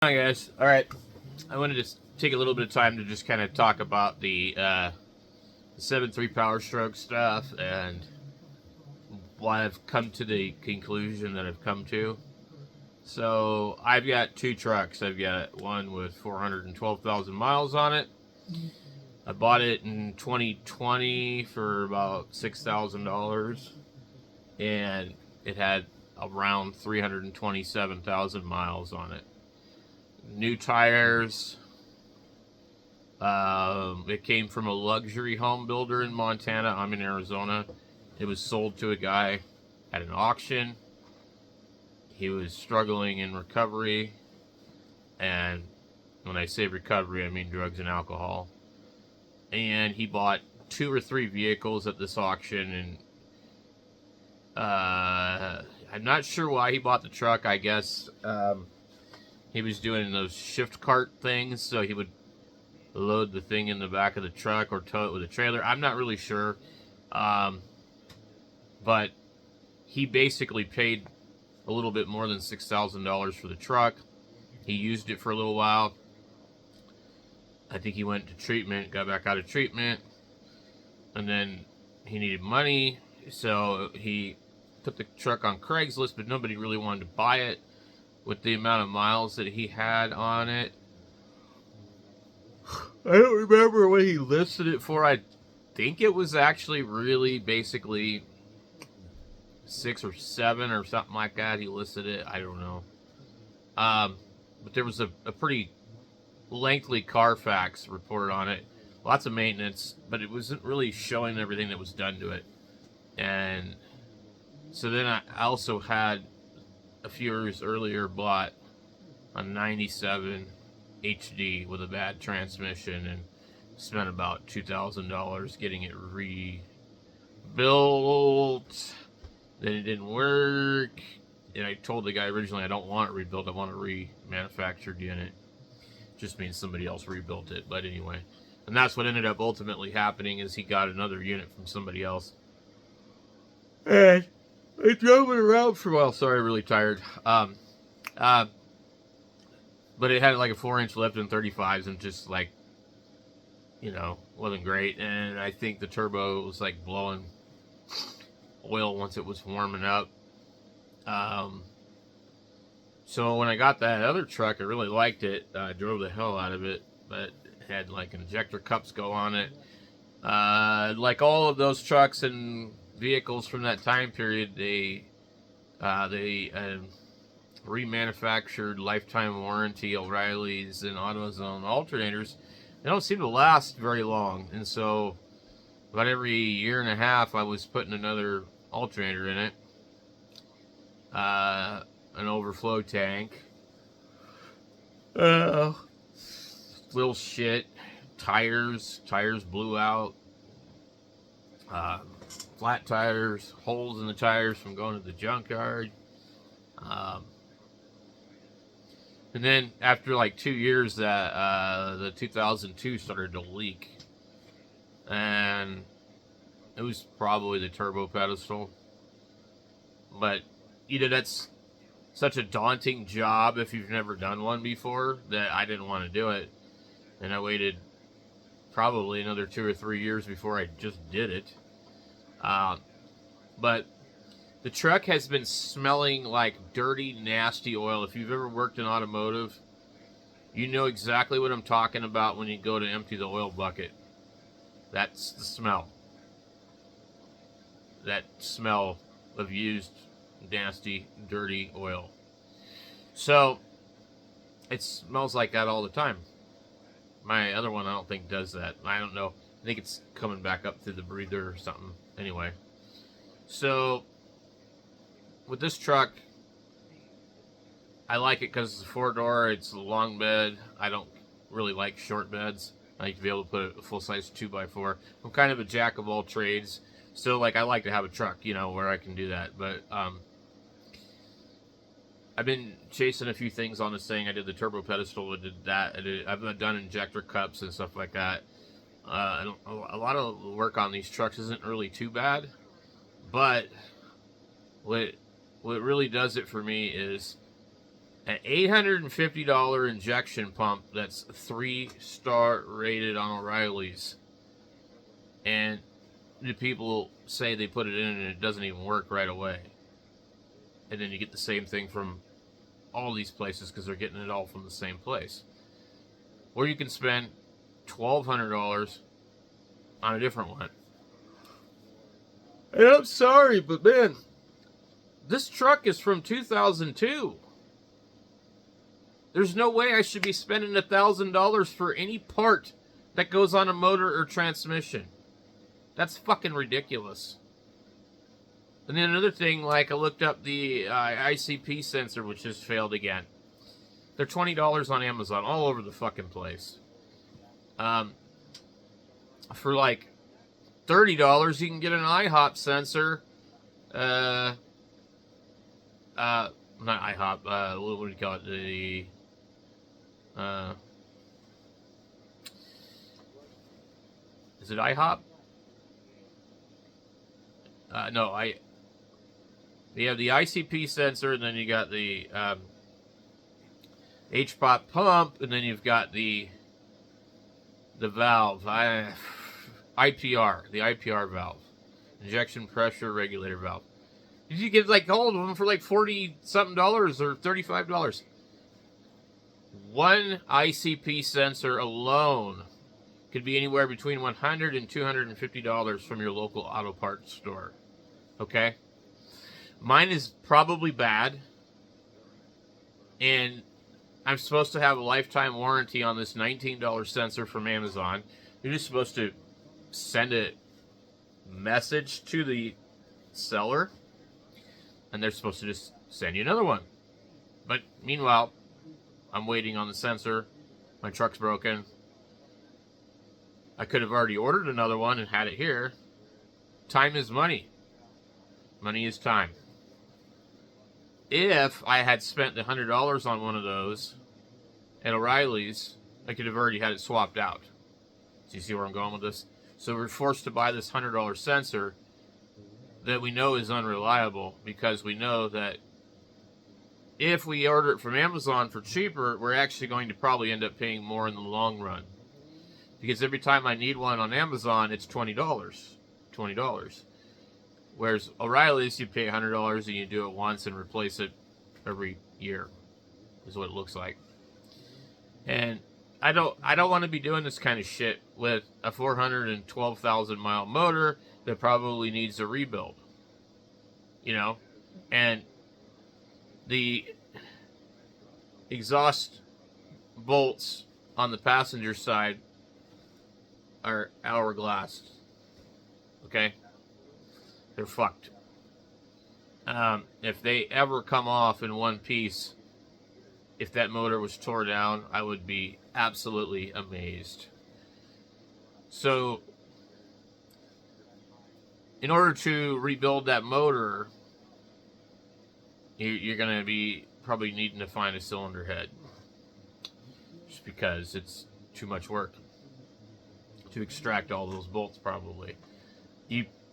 Hi guys. All right, I wanted to take a little bit of time to just kind of talk about the 7.3 Power Stroke stuff and why I've come to the conclusion that I've come to. So I've got two trucks. I've got one with 412,000 miles on it. I bought it in 2020 for about $6,000, and it had around 327,000 miles on it. New tires. It came from a luxury home builder in Montana. I'm in Arizona. It was sold to a guy at an auction. He was struggling in recovery, and when I say recovery, I mean drugs and alcohol. And he bought 2 or 3 vehicles at this auction, and I'm not sure why he bought the truck. I guess he was doing those shift cart things, so he would load the thing in the back of the truck or tow it with a trailer. I'm not really sure. But he basically paid a little bit more than $6,000 for the truck. He used it for a little while. I think he went to treatment, got back out of treatment, and then he needed money, so he put the truck on Craigslist, but nobody really wanted to buy it with the amount of miles that he had on it. I don't remember what he listed it for. I think it was actually really basically 6 or 7 or something like that. He listed it. I don't know. But there was a pretty lengthy Carfax report on it. Lots of maintenance, but it wasn't really showing everything that was done to it. And so then I also had a few years earlier bought a 97 HD with a bad transmission and spent about $2,000 getting it rebuilt. Then it didn't work, and I told the guy originally I don't want it rebuilt, I want a remanufactured unit. Just means somebody else rebuilt it, but anyway. And that's what ended up ultimately happening, is he got another unit from somebody else. And I drove it around for a while. Sorry, really tired. But it had like a 4-inch lift and 35s, and just like, wasn't great. And I think the turbo was like blowing oil once it was warming up. So when I got that other truck, I really liked it. I drove the hell out of it, but it had like injector cups go on it. Like all of those trucks and vehicles from that time period, they remanufactured lifetime warranty O'Reilly's and AutoZone alternators. They don't seem to last very long, and so about every year and a half I was putting another alternator in it, an overflow tank, little shit, tires blew out, flat tires, holes in the tires from going to the junkyard. And then after like 2 years, the 2002 started to leak, and it was probably the turbo pedestal. But that's such a daunting job if you've never done one before that I didn't want to do it, and I waited probably another 2 or 3 years before I just did it. But the truck has been smelling like dirty, nasty oil. If you've ever worked in automotive, you know exactly what I'm talking about when you go to empty the oil bucket. That's the smell. That smell of used, nasty, dirty oil. So it smells like that all the time. My other one I don't think does that. I don't know. I think it's coming back up through the breather or something. Anyway. So with this truck, I like it because it's a 4-door. It's a long bed. I don't really like short beds. I like to be able to put a full-size 2x4. I'm kind of a jack of all trades. So, like, I like to have a truck, where I can do that. But I've been chasing a few things on this thing. I did the turbo pedestal. I did that. I've done injector cups and stuff like that. A lot of work on these trucks isn't really too bad. But what really does it for me is An $850 injection pump that's 3-star rated on O'Reilly's. And the people say they put it in and it doesn't even work right away. And then you get the same thing from all these places because they're getting it all from the same place. Or you can spend $1,200 on a different one. And I'm sorry, but man, this truck is from 2002. There's no way I should be spending $1,000 for any part that goes on a motor or transmission. That's fucking ridiculous. And then another thing, like I looked up the ICP sensor, which has failed again. They're $20 on Amazon, all over the fucking place. For like $30, you can get an IHOP sensor. Not IHOP. What do you call it? Is it IHOP? No, you have the ICP sensor, and then you got the HPOP pump, and then you've got the valve, IPR, the IPR valve, injection pressure regulator valve. You get like all of them for like $40-something or $35. One ICP sensor alone could be anywhere between $100 and $250 from your local auto parts store. Okay? Mine is probably bad. And I'm supposed to have a lifetime warranty on this $19 sensor from Amazon. You're just supposed to send a message to the seller, and they're supposed to just send you another one. But meanwhile, I'm waiting on the sensor. My truck's broken. I could have already ordered another one and had it here. Time is money. Money is time. If I had spent the $100 on one of those at O'Reilly's, I could have already had it swapped out. So you see where I'm going with this? So we're forced to buy this $100 sensor that we know is unreliable, because we know that if we order it from Amazon for cheaper, we're actually going to probably end up paying more in the long run. Because every time I need one on Amazon, it's $20. $20. Whereas O'Reilly's, you pay $100 and you do it once and replace it every year, is what it looks like. And I don't want to be doing this kind of shit with a 412,000 mile motor that probably needs a rebuild. You know? And the exhaust bolts on the passenger side are hourglass. Okay? They're fucked. If they ever come off in one piece, if that motor was tore down, I would be absolutely amazed. So, in order to rebuild that motor, you're going to be probably needing to find a cylinder head. Just because it's too much work to extract all those bolts, probably.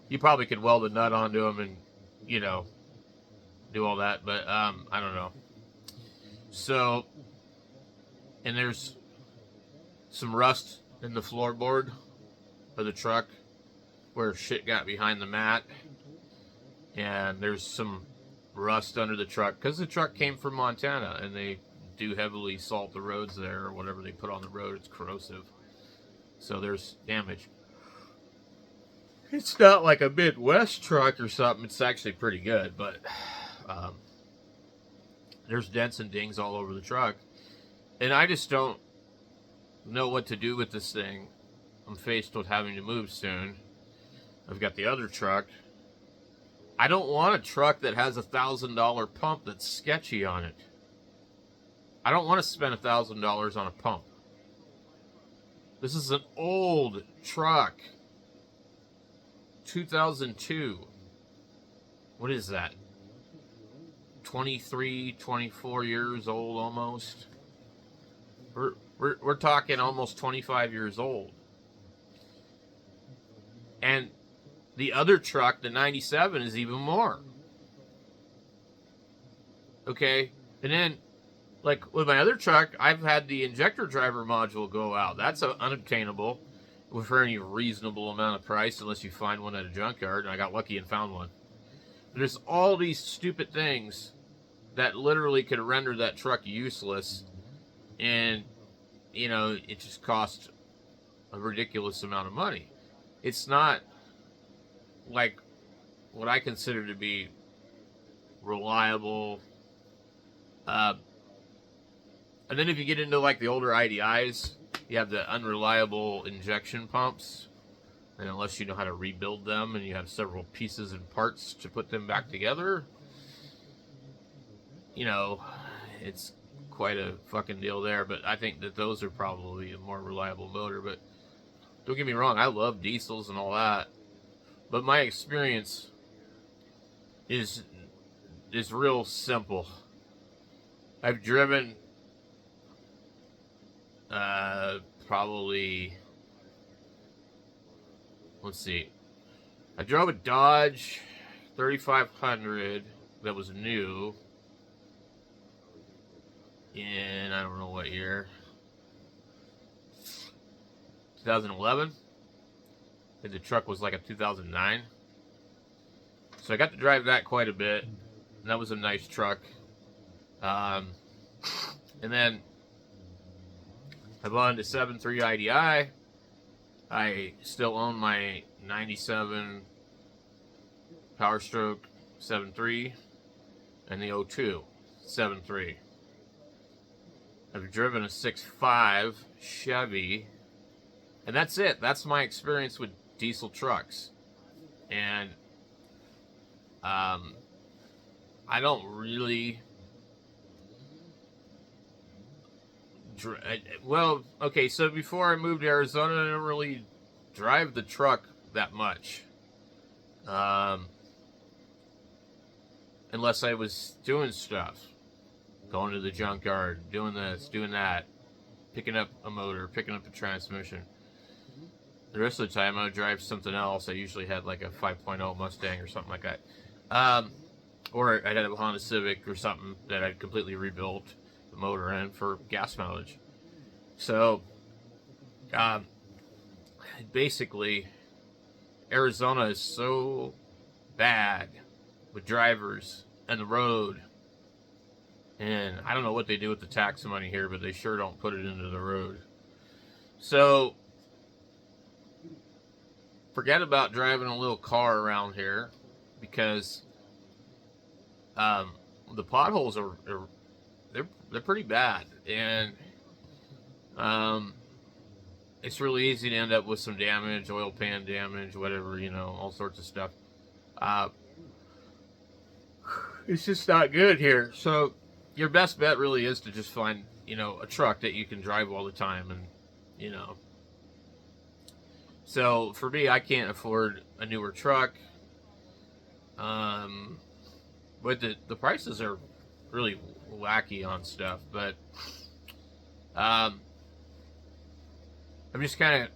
You probably could weld a nut onto them and, you know, do all that, but I don't know. So, and there's some rust in the floorboard of the truck where shit got behind the mat, and there's some rust under the truck because the truck came from Montana, and they do heavily salt the roads there, or whatever they put on the road. It's corrosive, so there's damage. It's not like a Midwest truck or something. It's actually pretty good, but there's dents and dings all over the truck. And I just don't know what to do with this thing. I'm faced with having to move soon. I've got the other truck. I don't want a truck that has a $1,000 pump that's sketchy on it. I don't want to spend $1,000 on a pump. This is an old truck. 2002. What is that? 23, 24 years old almost. We're talking almost 25 years old. And the other truck, the 97, is even more. Okay? And then Like with my other truck, I've had the injector driver module go out. That's unobtainable for any reasonable amount of price unless you find one at a junkyard, and I got lucky and found one. There's all these stupid things that literally could render that truck useless, and it just costs a ridiculous amount of money. It's not like what I consider to be reliable. And then if you get into like the older IDIs, you have the unreliable injection pumps, and unless you know how to rebuild them and you have several pieces and parts to put them back together, it's quite a fucking deal there. But I think that those are probably a more reliable motor. But don't get me wrong, I love diesels and all that, but my experience is real simple. I've driven probably, let's see, I drove a Dodge 3500 that was new in, I don't know what year, 2011. And the truck was like a 2009. So I got to drive that quite a bit, and that was a nice truck. And then I bought into 7.3 IDI. I still own my 97 powerstroke 7.3 and the 02 7.3. I've driven a 6.5 Chevy, and that's it. That's my experience with diesel trucks. And I don't really okay, so before I moved to Arizona, I didn't really drive the truck that much, unless I was doing stuff, going to the junkyard, doing this, doing that, picking up a motor, picking up a transmission. The rest of the time I would drive something else. I usually had like a 5.0 Mustang or something like that, or I'd have a Honda Civic or something that I'd completely rebuilt the motor in for gas mileage. So basically Arizona is so bad with drivers and the road, and I don't know what they do with the tax money here, but they sure don't put it into the road. So forget about driving a little car around here, because the potholes are they're pretty bad, and it's really easy to end up with some damage, oil pan damage, whatever, all sorts of stuff. It's just not good here. So your best bet really is to just find, a truck that you can drive all the time, and, So for me, I can't afford a newer truck. But the prices are really wacky on stuff. But I'm just I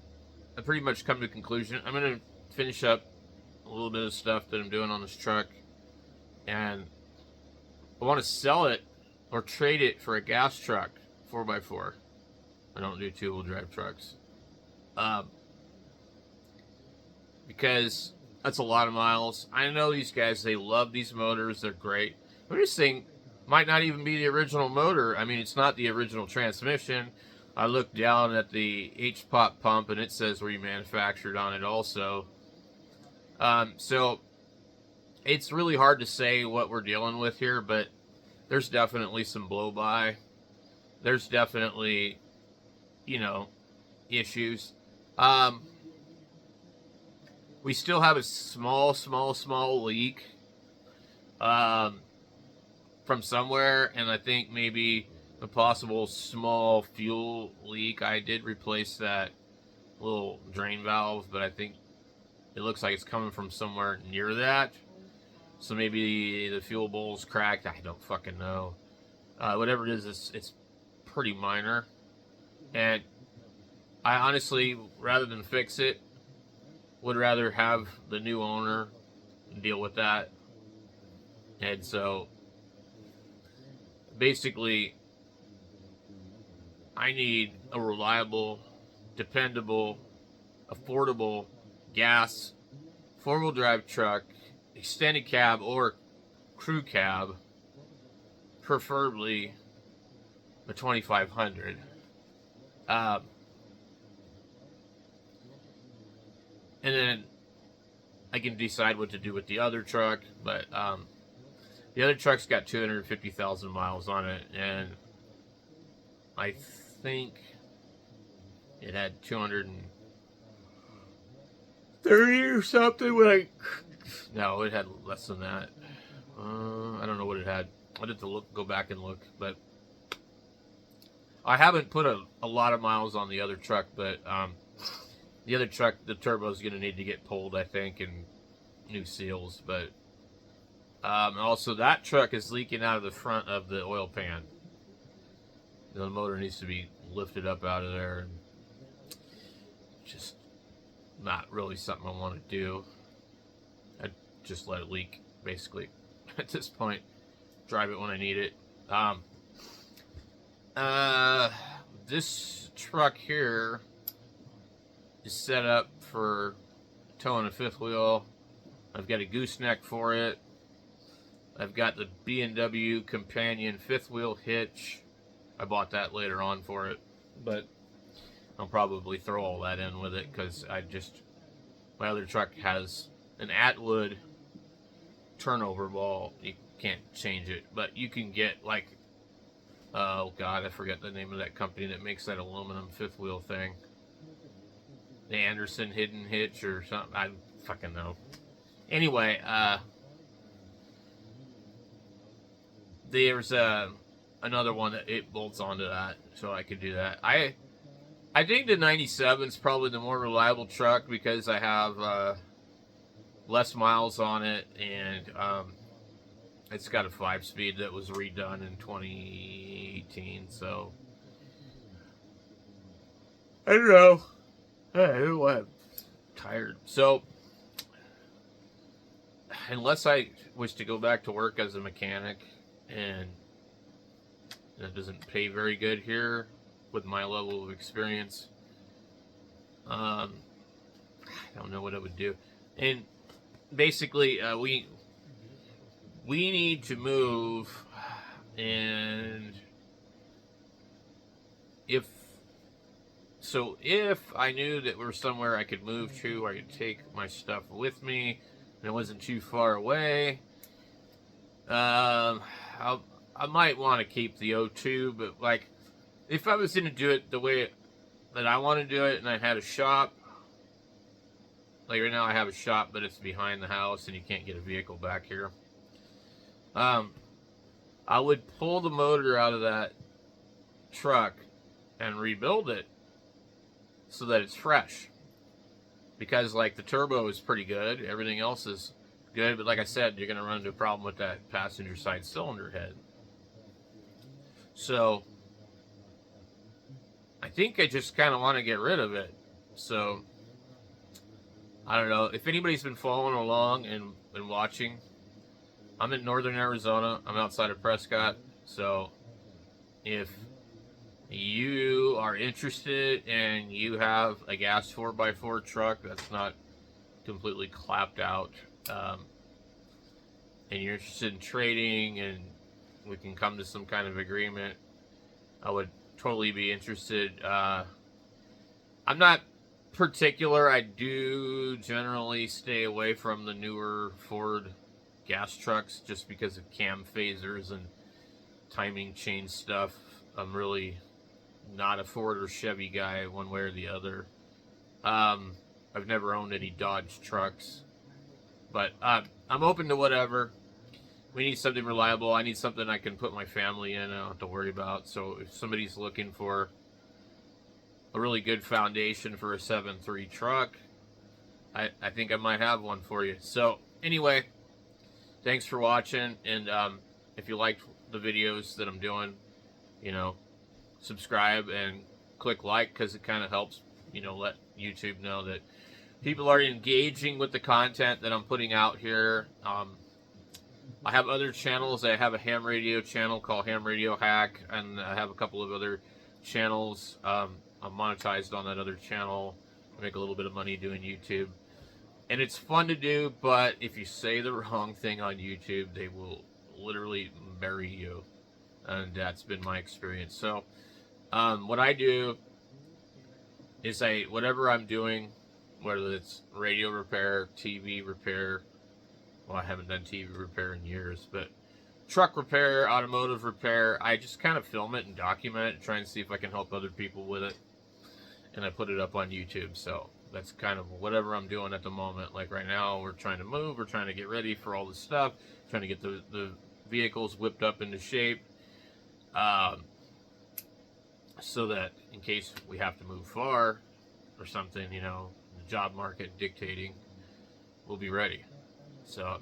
pretty much come to a conclusion. I'm going to finish up a little bit of stuff that I'm doing on this truck, and I want to sell it or trade it for a gas truck, 4x4. I don't do two-wheel drive trucks. Because that's a lot of miles. I know these guys, they love these motors. They're great. I'm just saying, might not even be the original motor. I mean, it's not the original transmission. I looked down at the H-pop pump, and it says remanufactured on it also. So it's really hard to say what we're dealing with here, but there's definitely some blow-by. There's definitely, issues. We still have a small leak from somewhere, and I think maybe a possible small fuel leak. I did replace that little drain valve, but I think it looks like it's coming from somewhere near that. So maybe the fuel bowl's cracked. I don't fucking know. Whatever it is, it's pretty minor. And I honestly, rather than fix it, would rather have the new owner deal with that. And so basically I need a reliable, dependable, affordable gas 4-wheel drive truck, extended cab or crew cab, preferably the 2500. And then I can decide what to do with the other truck, but the other truck's got 250,000 miles on it, and I think it had 230 or something. No, it had less than that. I don't know what it had. I'd have to go back and look, but I haven't put a lot of miles on the other truck, but the other truck, the turbo is going to need to get pulled, I think, and new seals. But also, that truck is leaking out of the front of the oil pan. The motor needs to be lifted up out of there, and just not really something I want to do. I'd just let it leak, basically, at this point. Drive it when I need it. This truck here is set up for towing a fifth wheel. I've got a gooseneck for it. I've got the B&W companion fifth wheel hitch. I bought that later on for it, but I'll probably throw all that in with it because my other truck has an Atwood turnover ball. You can't change it, but you can get like, oh god, I forget the name of that company that makes that aluminum fifth wheel thing. The Anderson hidden hitch or something. I fucking know. Anyway, there's another one that it bolts onto that, so I could do that. I think the 97 is probably the more reliable truck because I have less miles on it, and it's got a 5-speed that was redone in 2018. So I don't know. I'm tired. So unless I wish to go back to work as a mechanic, and that doesn't pay very good here with my level of experience, I don't know what I would do. And basically, we need to move, and if I knew that we're somewhere I could move to, I could take my stuff with me, and it wasn't too far away, I might want to keep the O2, but like, if I was going to do it the way that I want to do it, and I had a shop, like right now I have a shop, but it's behind the house, and you can't get a vehicle back here, I would pull the motor out of that truck and rebuild it so that it's fresh. Because like the turbo is pretty good, everything else is good, but like I said, you're going to run into a problem with that passenger side cylinder head. So I think I just kind of want to get rid of it. So I don't know if anybody's been following along and watching. I'm in northern Arizona. I'm outside of Prescott. So if you are interested and you have a gas 4x4 truck that's not completely clapped out, and you're interested in trading and we can come to some kind of agreement, I would totally be interested. I'm not particular. I do generally stay away from the newer Ford gas trucks just because of cam phasers and timing chain stuff. I'm really not a Ford or Chevy guy one way or the other. I've never owned any Dodge trucks, but I'm open to whatever. We need something reliable. I need something I can put my family in. I don't have to worry about. So if somebody's looking for a really good foundation for a 7.3 truck, I think I might have one for you. So anyway, thanks for watching, and if you liked the videos that I'm doing, subscribe and click like, because it kind of helps, let YouTube know that people are engaging with the content that I'm putting out here. I have other channels. I have a ham radio channel called Ham Radio Hack, and I have a couple of other channels. I'm monetized on that other channel. I make a little bit of money doing YouTube. And it's fun to do, but if you say the wrong thing on YouTube, they will literally bury you. And that's been my experience. So, what I do is whatever I'm doing, whether it's radio repair, TV repair, well, I haven't done TV repair in years, but truck repair, automotive repair, I just kind of film it and document it and try and see if I can help other people with it. And I put it up on YouTube. So that's kind of whatever I'm doing at the moment. Like right now, we're trying to move, we're trying to get ready for all this stuff, trying to get the vehicles whipped up into shape, so that in case we have to move far or something, you know, the job market dictating, we'll be ready. So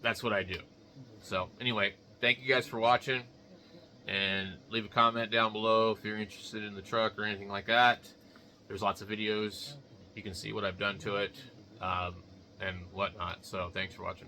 that's what I do. So anyway, thank you guys for watching, and leave a comment down below if you're interested in the truck or anything like that. There's lots of videos. You can see what I've done to it, and whatnot. So thanks for watching.